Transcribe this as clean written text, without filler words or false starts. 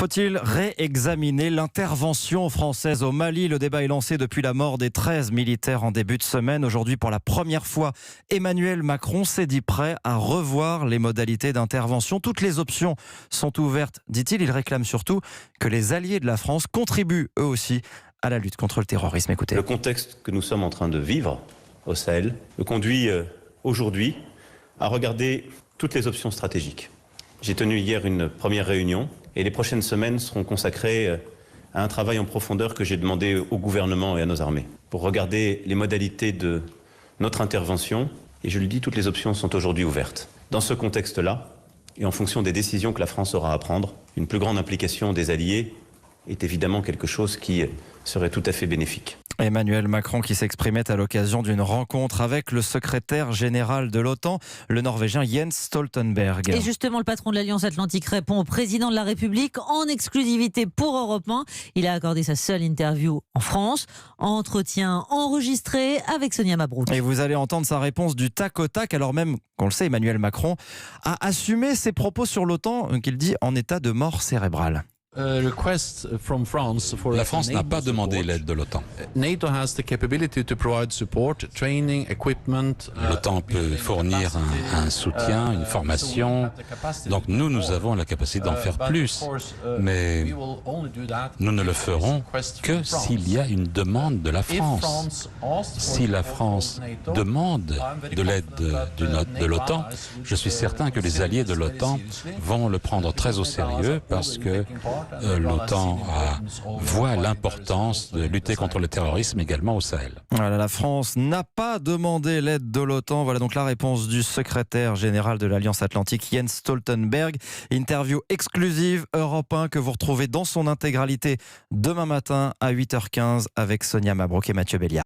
Faut-il réexaminer l'intervention française au Mali? Le débat est lancé depuis la mort des 13 militaires en début de semaine. Aujourd'hui, pour la première fois, Emmanuel Macron s'est dit prêt à revoir les modalités d'intervention. Toutes les options sont ouvertes, dit-il. Il réclame surtout que les alliés de la France contribuent eux aussi à la lutte contre le terrorisme. Écoutez. Le contexte que nous sommes en train de vivre au Sahel me conduit aujourd'hui à regarder toutes les options stratégiques. J'ai tenu hier une première réunion et les prochaines semaines seront consacrées à un travail en profondeur que j'ai demandé au gouvernement et à nos armées pour regarder les modalités de notre intervention. Et je le dis, toutes les options sont aujourd'hui ouvertes. Dans ce contexte-là, et en fonction des décisions que la France aura à prendre, une plus grande implication des alliés est évidemment quelque chose qui serait tout à fait bénéfique. Emmanuel Macron qui s'exprimait à l'occasion d'une rencontre avec le secrétaire général de l'OTAN, le Norvégien Jens Stoltenberg. Et justement, le patron de l'Alliance Atlantique répond au président de la République en exclusivité pour Europe 1. Il a accordé sa seule interview en France. Entretien enregistré avec Sonia Mabrouk. Et vous allez entendre sa réponse du tac au tac, alors même qu'on le sait, Emmanuel Macron a assumé ses propos sur l'OTAN qu'il dit en état de mort cérébrale. La France n'a pas demandé l'aide de l'OTAN. L'OTAN peut fournir un soutien, une formation. Donc nous avons la capacité d'en faire plus. Mais nous ne le ferons que s'il y a une demande de la France. Si la France demande de l'aide de l'OTAN, je suis certain que les alliés de l'OTAN vont le prendre très au sérieux parce que l'OTAN voit l'importance de lutter contre le terrorisme également au Sahel. Voilà, la France n'a pas demandé l'aide de l'OTAN. Voilà donc la réponse du secrétaire général de l'Alliance Atlantique, Jens Stoltenberg. Interview exclusive Europe 1 que vous retrouvez dans son intégralité demain matin à 8h15 avec Sonia Mabrouk et Mathieu Béliard.